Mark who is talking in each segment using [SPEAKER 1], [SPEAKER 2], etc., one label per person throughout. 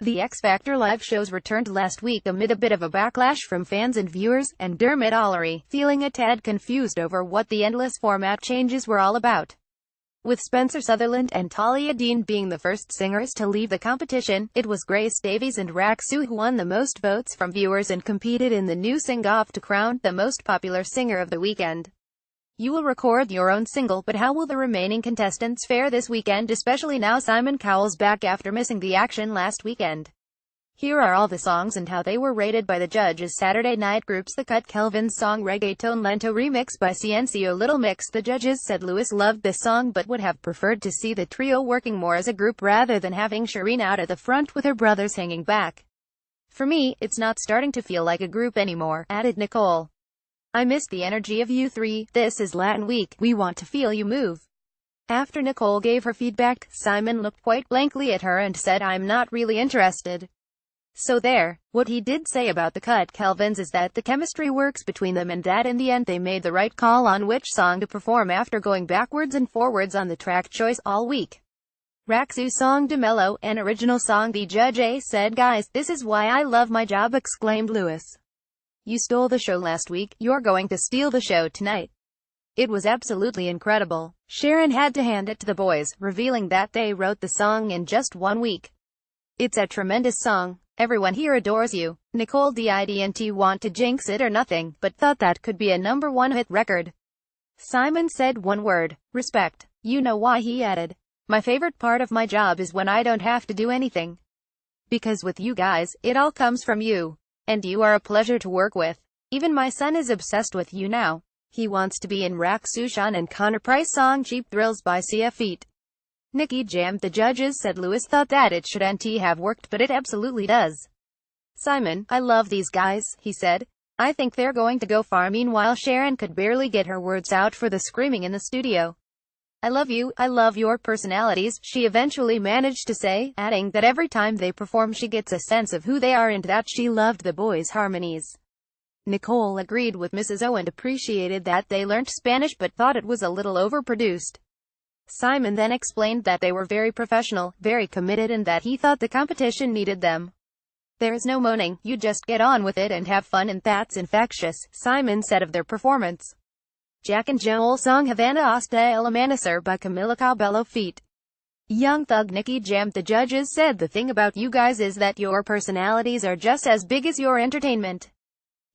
[SPEAKER 1] The X Factor live shows returned last week amid a bit of a backlash from fans and viewers, and Derm, feeling a tad confused over what the endless format changes were all about. With Spencer Sutherland and Talia Dean being the first singers to leave the competition, it was Grace Davies and Raksu who won the most votes from viewers and competed in the new sing-off to crown the most popular singer of the weekend. You will record your own single, but how will the remaining contestants fare this weekend, especially now Simon Cowell's back after missing the action last weekend? Here are all the songs and how they were rated by the judges. Saturday night groups. The Cut Kelvin's song Reggaeton Lento remix by Ciencio Little Mix. The judges said Lewis loved this song but would have preferred to see the trio working more as a group rather than having Shireen out at the front with her brothers hanging back. For me, it's not starting to feel like a group anymore, added Nicole. I miss the energy of you three. This is Latin Week. We want to feel you move. After Nicole gave her feedback, Simon looked quite blankly at her and said, I'm not really interested. So there. What he did say about the Cut Kelvins is that the chemistry works between them and that in the end they made the right call on which song to perform after going backwards and forwards on the track choice all week. Raksu's song De Mello, an original song. The judge said, guys, this is why I love my job, exclaimed Lewis. You stole the show last week, you're going to steal the show tonight. It was absolutely incredible. Sharon had to hand it to the boys, revealing that they wrote the song in just 1 week. It's a tremendous song. Everyone here adores you. Nicole didn't want to jinx it or nothing, but thought that could be a #1 hit record. Simon said one word, respect. You know why, he added. My favorite part of my job is when I don't have to do anything. Because with you guys, it all comes from you. And you are a pleasure to work with. Even my son is obsessed with you now. He wants to be in Raksu Sean and Connor Price song Cheap Thrills by Sia Feet. Nicky jammed. The judges said Lewis thought that it shouldn't have worked, but it absolutely does. Simon, I love these guys, he said. I think they're going to go far. Meanwhile, Sharon could barely get her words out for the screaming in the studio. I love you, I love your personalities, she eventually managed to say, adding that every time they perform she gets a sense of who they are and that she loved the boys' harmonies. Nicole agreed with Mrs. O and appreciated that they learnt Spanish but thought it was a little overproduced. Simon then explained that they were very professional, very committed, and that he thought the competition needed them. There's no moaning, you just get on with it and have fun, and that's infectious, Simon said of their performance. Jack and Joel song Havana Hasta El Amanecer by Camila Cabello feat. Young Thug. Nicky jammed. The judges said the thing about you guys is that your personalities are just as big as your entertainment.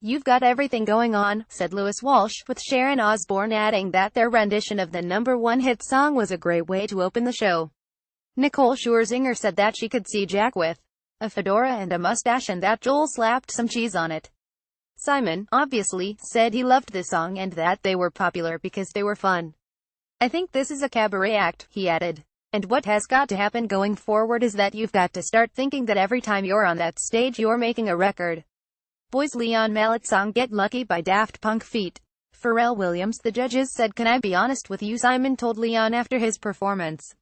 [SPEAKER 1] You've got everything going on, said Lewis Walsh, with Sharon Osbourne adding that their rendition of the #1 hit song was a great way to open the show. Nicole Scherzinger said that she could see Jack with a fedora and a mustache and that Joel slapped some cheese on it. Simon, obviously, said he loved the song and that they were popular because they were fun. I think this is a cabaret act, he added. And what has got to happen going forward is that you've got to start thinking that every time you're on that stage you're making a record. Boys. Leon Mallett's song Get Lucky by Daft Punk feat. Pharrell Williams. The judges said, can I be honest with you, Simon told Leon after his performance.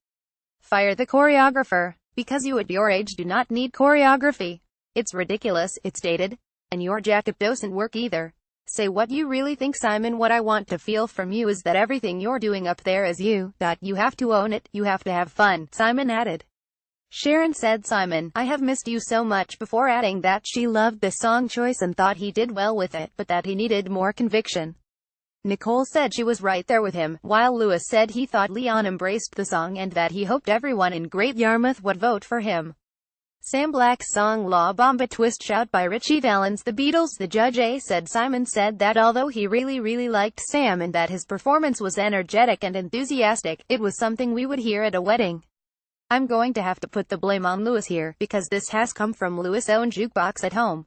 [SPEAKER 1] Fire the choreographer. Because you at your age do not need choreography. It's ridiculous, it stated. And your jacket doesn't work either. Say what you really think, Simon. What I want to feel from you is that everything you're doing up there is you, that you have to own it, you have to have fun, Simon added. Sharon said, Simon, I have missed you so much, before adding that she loved the song choice and thought he did well with it, but that he needed more conviction. Nicole said she was right there with him, while Lewis said he thought Leon embraced the song and that he hoped everyone in Great Yarmouth would vote for him. Sam Black's song La Bomba Twist Shout by Richie Valens. The Beatles. The judge said Simon said that although he really liked Sam and that his performance was energetic and enthusiastic, it was something we would hear at a wedding. I'm going to have to put the blame on Lewis here, because this has come from Lewis' own jukebox at home.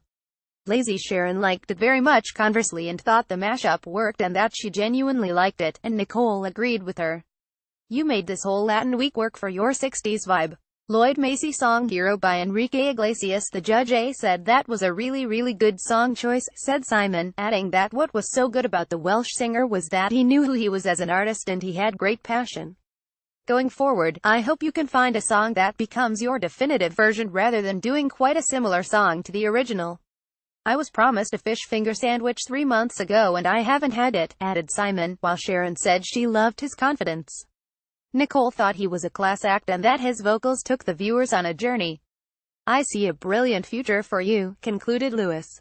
[SPEAKER 1] Lazy Sharon liked it very much conversely and thought the mashup worked and that she genuinely liked it, and Nicole agreed with her. You made this whole Latin week work for your 60s vibe. Lloyd Macy song Hero by Enrique Iglesias. The judge said that was a really good song choice, said Simon, adding that what was so good about the Welsh singer was that he knew who he was as an artist and he had great passion. Going forward, I hope you can find a song that becomes your definitive version rather than doing quite a similar song to the original. I was promised a fish finger sandwich 3 months ago and I haven't had it, added Simon, while Sharon said she loved his confidence. Nicole thought he was a class act and that his vocals took the viewers on a journey. I see a brilliant future for you, concluded Lewis.